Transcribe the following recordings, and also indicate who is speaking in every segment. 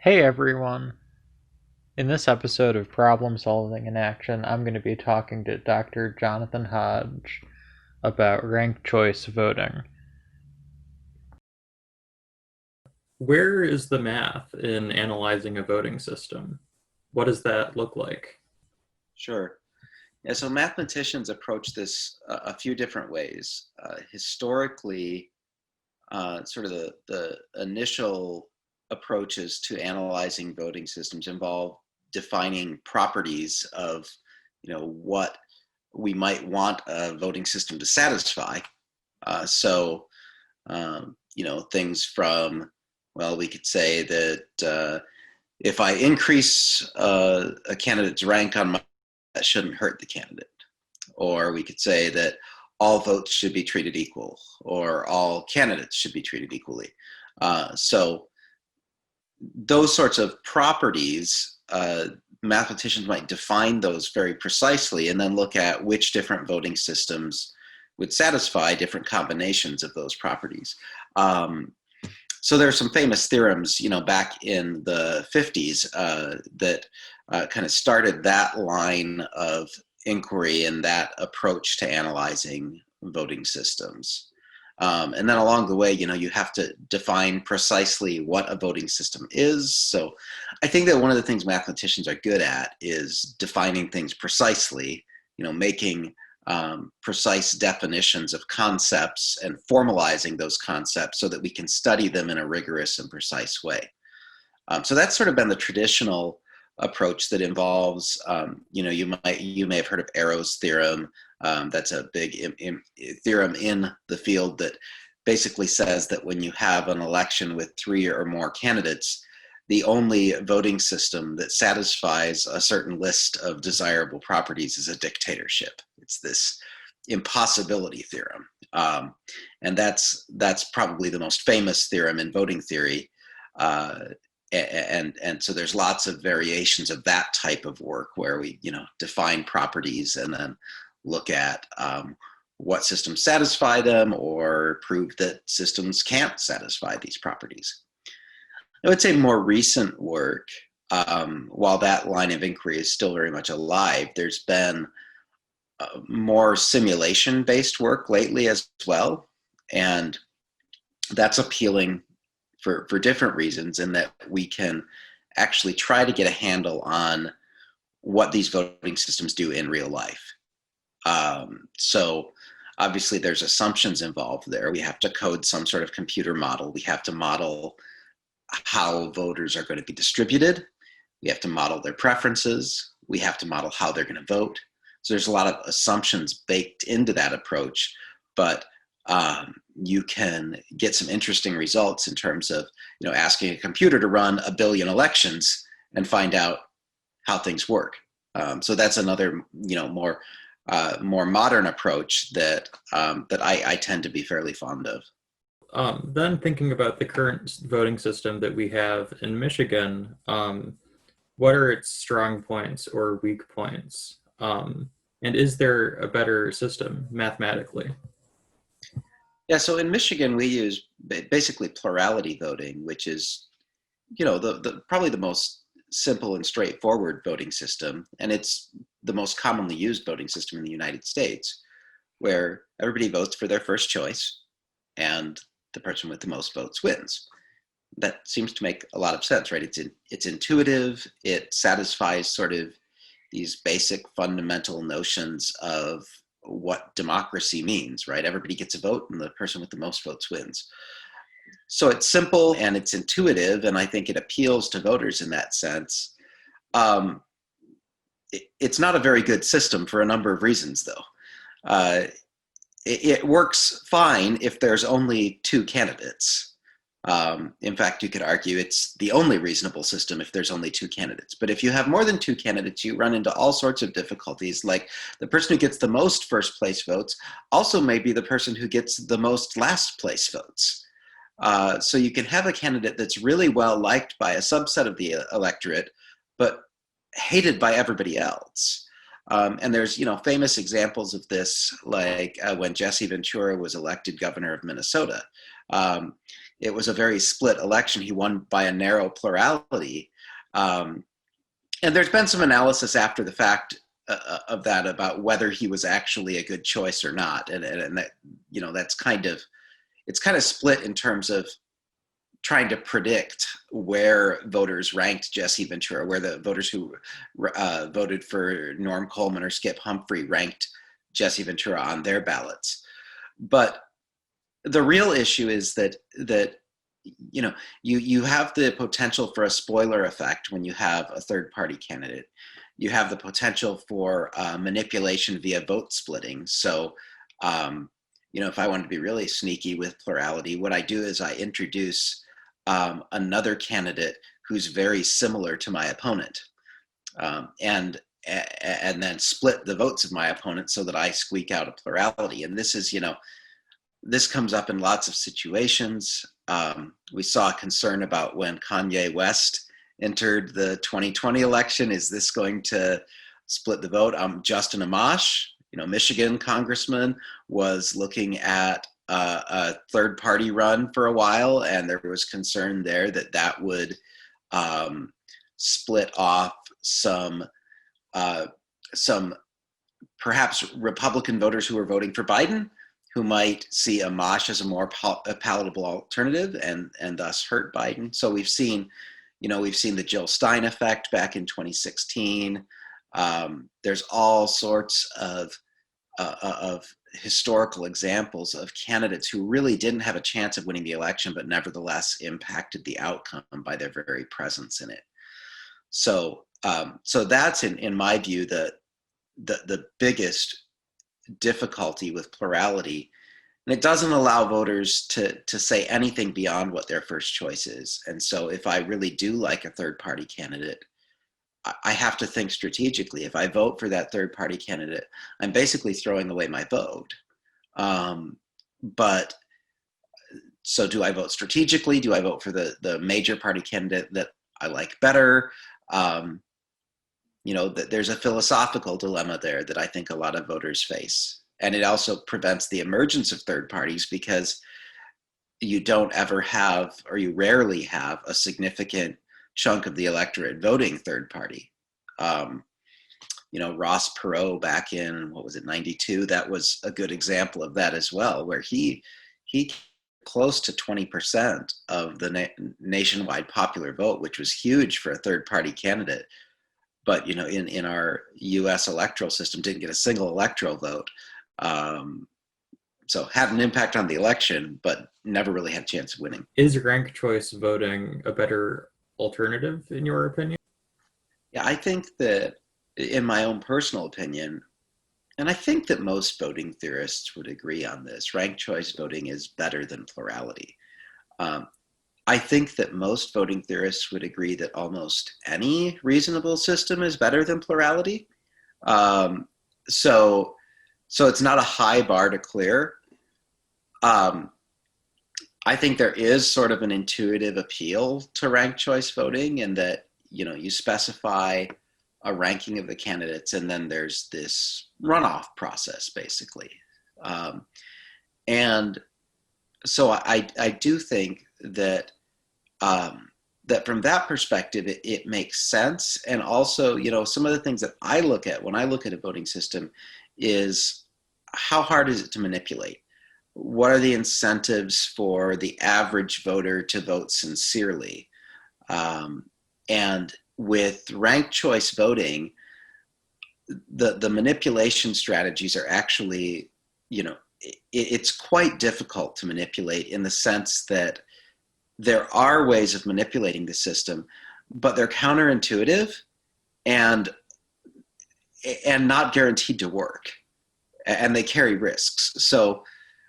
Speaker 1: Hey everyone! In this episode of Problem Solving in Action, I'm going to be talking to Dr. Jonathan Hodge about ranked choice voting.
Speaker 2: Where is the math in analyzing a voting system? What does that look like?
Speaker 3: Sure. Yeah, so mathematicians approach this a few different ways. Historically, sort of the initial approaches to analyzing voting systems involve defining properties of, what we might want a voting system to satisfy. So, things from, well, we could say that if I increase a candidate's rank on my, that shouldn't hurt the candidate. Or we could say that all votes should be treated equal, or all candidates should be treated equally. So those sorts of properties, mathematicians might define those very precisely and then look at which different voting systems would satisfy different combinations of those properties. So there are some famous theorems, back in the 50s that kind of started that line of inquiry and that approach to analyzing voting systems. And then along the way, you have to define precisely what a voting system is. So I think that one of the things mathematicians are good at is defining things precisely, making precise definitions of concepts and formalizing those concepts so that we can study them in a rigorous and precise way. So that's sort of been the traditional approach that involves, you may have heard of Arrow's theorem. That's a big theorem in the field that basically says that when you have an election with 3 or more candidates, the only voting system that satisfies a certain list of desirable properties is a dictatorship. It's this impossibility theorem. And that's probably the most famous theorem in voting theory. And so there's lots of variations of that type of work where we, define properties and then look at what systems satisfy them or prove that systems can't satisfy these properties. I would say more recent work, while that line of inquiry is still very much alive, there's been more simulation-based work lately as well. And that's appealing for different reasons in that we can actually try to get a handle on what these voting systems do in real life. So obviously there's assumptions involved there. We have to code some sort of computer model. We have to model how voters are going to be distributed. We have to model their preferences. We have to model how they're going to vote. So there's a lot of assumptions baked into that approach, but you can get some interesting results in terms of, asking a computer to run 1 billion elections and find out how things work. So that's another, more modern approach that I tend to be fairly fond of.
Speaker 2: Then thinking about the current voting system that we have in Michigan, what are its strong points or weak points? And is there a better system mathematically?
Speaker 3: Yeah, so in Michigan, we use basically plurality voting, which is, the probably the most simple and straightforward voting system. And it's the most commonly used voting system in the United States, where everybody votes for their first choice and the person with the most votes wins. That seems to make a lot of sense, right? It's intuitive. It satisfies sort of these basic fundamental notions of what democracy means, right? Everybody gets a vote and the person with the most votes wins. So it's simple and it's intuitive, and I think it appeals to voters in that sense. It's not a very good system for a number of reasons, though. It works fine if there's only 2 candidates. In fact, you could argue it's the only reasonable system if there's only 2 candidates. But if you have more than 2 candidates, you run into all sorts of difficulties, like the person who gets the most first place votes also may be the person who gets the most last place votes. So you can have a candidate that's really well liked by a subset of the electorate, but hated by everybody else. And there's, famous examples of this, like when Jesse Ventura was elected governor of Minnesota. it was a very split election. He won by a narrow plurality. And there's been some analysis after the fact of that about whether he was actually a good choice or not. And that, that's it's kind of split in terms of trying to predict where voters ranked Jesse Ventura, where the voters who voted for Norm Coleman or Skip Humphrey ranked Jesse Ventura on their ballots. But the real issue is that you have the potential for a spoiler effect when you have a third party candidate. You have the potential for manipulation via vote splitting. So, if I want to be really sneaky with plurality, what I do is I introduce another candidate who's very similar to my opponent, and then split the votes of my opponent so that I squeak out a plurality. And this is, this comes up in lots of situations. We saw a concern about when Kanye West entered the 2020 election. Is this going to split the vote? Justin Amash, Michigan congressman, was looking at a third party run for a while, and there was concern there that would split off some perhaps Republican voters who were voting for Biden, who might see Amash as a more palatable alternative and thus hurt Biden. So we've seen the Jill Stein effect back in 2016. There's all sorts of historical examples of candidates who really didn't have a chance of winning the election, but nevertheless impacted the outcome by their very presence in it. So that's in my view the biggest difficulty with plurality, and it doesn't allow voters to say anything beyond what their first choice is. And so if I really do like a third party candidate, I have to think strategically. If I vote for that third party candidate, I'm basically throwing away my vote. But so do I vote strategically? Do I vote for the major party candidate that I like better? There's a philosophical dilemma there that I think a lot of voters face. And it also prevents the emergence of third parties because you don't ever have, or you rarely have, a significant chunk of the electorate voting third party. Ross Perot back in, 92, that was a good example of that as well, where he close to 20% of the nationwide popular vote, which was huge for a third party candidate. But in our U.S. electoral system, didn't get a single electoral vote. So had an impact on the election, but never really had a chance of winning.
Speaker 2: Is ranked choice voting a better alternative, in your opinion?
Speaker 3: Yeah, I think that, in my own personal opinion, and I think that most voting theorists would agree on this, ranked choice voting is better than plurality. I think that most voting theorists would agree that almost any reasonable system is better than plurality. So it's not a high bar to clear. I think there is sort of an intuitive appeal to ranked choice voting in that, you specify a ranking of the candidates and then there's this runoff process, basically. And so I do think that that from that perspective, it makes sense. And also, some of the things that I look at when I look at a voting system is how hard is it to manipulate? What are the incentives for the average voter to vote sincerely? And with ranked choice voting, the manipulation strategies are actually, it's quite difficult to manipulate in the sense that there are ways of manipulating the system, but they're counterintuitive and not guaranteed to work, and they carry risks. So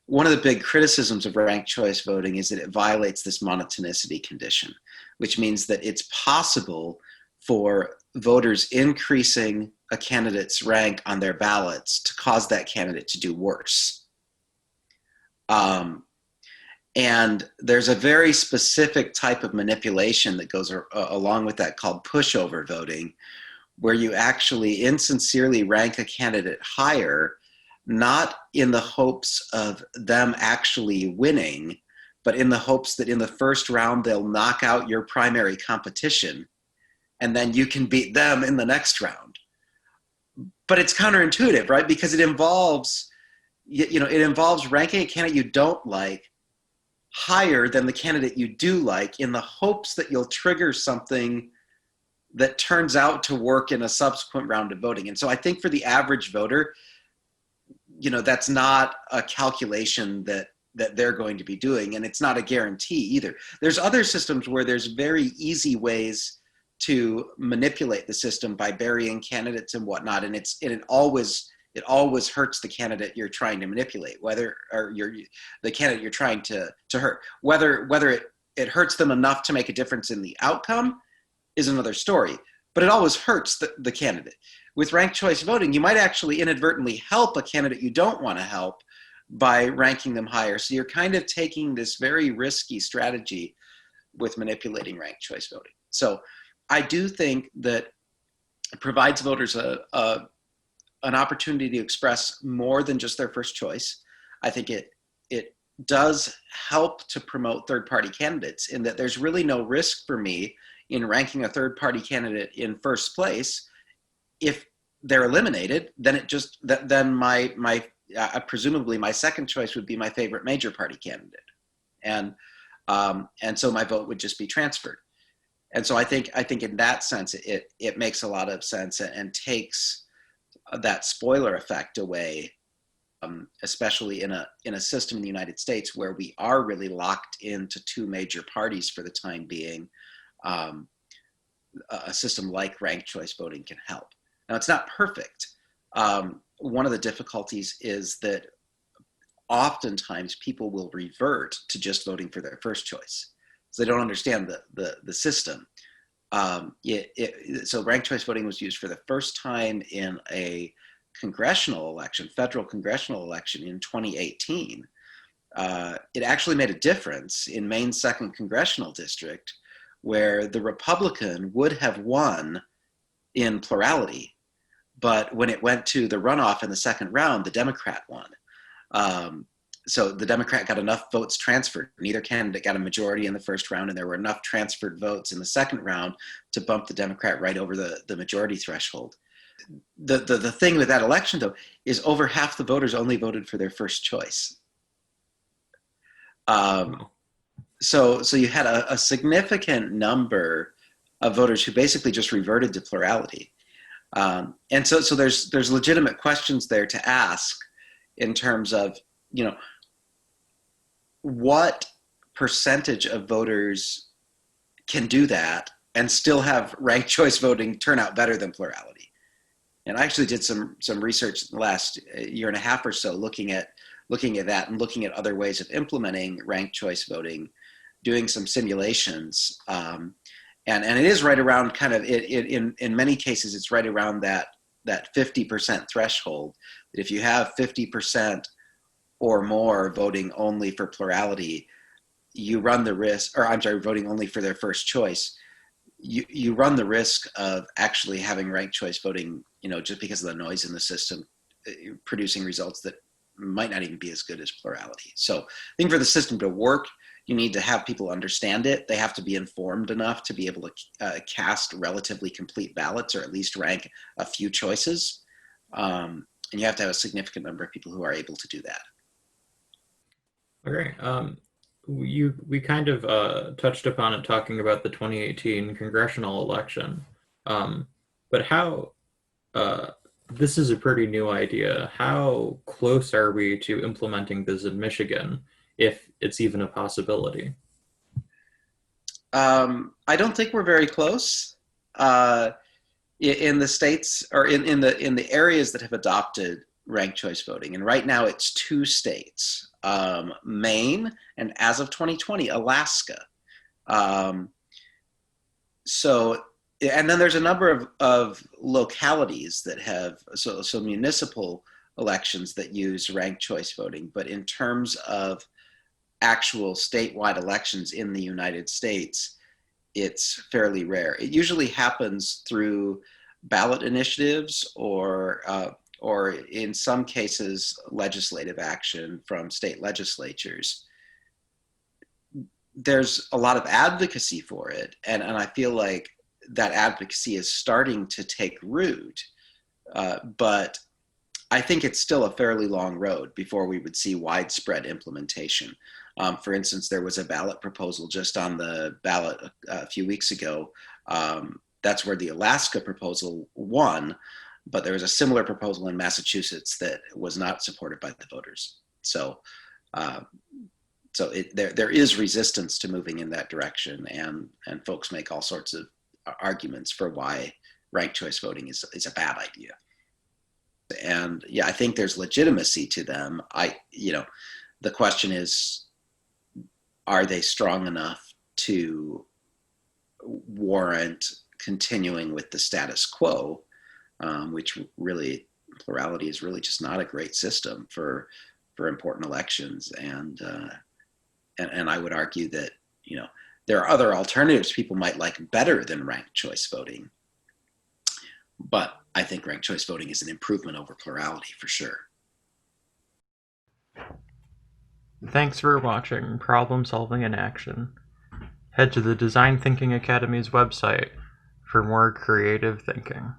Speaker 3: one of the big criticisms of ranked choice voting is that it violates this monotonicity condition, which means that it's possible for voters increasing a candidate's rank on their ballots to cause that candidate to do worse. And there's a very specific type of manipulation that goes along with that called pushover voting, where you actually insincerely rank a candidate higher, not in the hopes of them actually winning, but in the hopes that in the first round they'll knock out your primary competition and then you can beat them in the next round. But it's counterintuitive, right? Because it involves, it involves ranking a candidate you don't like higher than the candidate you do like in the hopes that you'll trigger something that turns out to work in a subsequent round of voting. And so I think for the average voter, that's not a calculation that they're going to be doing, and it's not a guarantee either. There's other systems where there's very easy ways to manipulate the system by burying candidates and whatnot, and it always hurts the candidate you're trying to manipulate, the candidate you're trying to hurt. Whether it hurts them enough to make a difference in the outcome is another story, but it always hurts the candidate. With ranked choice voting, you might actually inadvertently help a candidate you don't want to help by ranking them higher. So you're kind of taking this very risky strategy with manipulating ranked choice voting. So I do think that it provides voters an opportunity to express more than just their first choice. I think it does help to promote third-party candidates in that there's really no risk for me in ranking a third-party candidate in first place. If they're eliminated, then presumably my second choice would be my favorite major party candidate, and so my vote would just be transferred. And so I think in that sense it makes a lot of sense and takes that spoiler effect away, especially in a system in the United States where we are really locked into two major parties for the time being. A system like ranked choice voting can help. Now, it's not perfect. One of the difficulties is that oftentimes people will revert to just voting for their first choice. So they don't understand the system. So ranked choice voting was used for the first time in a congressional election, federal congressional election in 2018. It actually made a difference in Maine's 2nd congressional district, where the Republican would have won in plurality, but when it went to the runoff in the second round, the Democrat won. So the Democrat got enough votes transferred. Neither candidate got a majority in the first round, and there were enough transferred votes in the second round to bump the Democrat right over the majority threshold. The thing with that election, though, is over half the voters only voted for their first choice. So you had a significant number of voters who basically just reverted to plurality. And so there's legitimate questions there to ask in terms of, what percentage of voters can do that and still have ranked choice voting turn out better than plurality. And I actually did some research in the last year and a half or so looking at that and looking at other ways of implementing ranked choice voting, doing some simulations. And it is right around in many cases, it's right around that 50% threshold. That if you have 50% or more voting only for plurality, you run the risk, voting only for their first choice, you run the risk of actually having ranked choice voting, just because of the noise in the system, producing results that might not even be as good as plurality. So I think for the system to work, you need to have people understand it. They have to be informed enough to be able to cast relatively complete ballots, or at least rank a few choices. And you have to have a significant number of people who are able to do that.
Speaker 2: Okay. We kind of touched upon it talking about the 2018 congressional election. But how, this is a pretty new idea. How close are we to implementing this in Michigan, if it's even a possibility?
Speaker 3: I don't think we're very close. In the states, or in the areas that have adopted ranked choice voting, and right now it's 2 states, Maine, and as of 2020, Alaska. And then there's a number of localities that have, so municipal elections that use ranked choice voting, but in terms of actual statewide elections in the United States, it's fairly rare. It usually happens through ballot initiatives or in some cases, legislative action from state legislatures. there's a lot of advocacy for it, and I feel like that advocacy is starting to take root. But I think it's still a fairly long road before we would see widespread implementation. For instance, there was a ballot proposal just on the ballot a few weeks ago. That's where the Alaska proposal won, but there was a similar proposal in Massachusetts that was not supported by the voters. So, there is resistance to moving in that direction, and folks make all sorts of arguments for why ranked choice voting is a bad idea. And yeah, I think there's legitimacy to them. The question is, are they strong enough to warrant continuing with the status quo, which really, plurality is really just not a great system for important elections. And I would argue that, there are other alternatives people might like better than ranked choice voting. But I think ranked choice voting is an improvement over plurality for sure.
Speaker 1: Thanks for watching Problem Solving in Action. Head to the Design Thinking Academy's website for more creative thinking.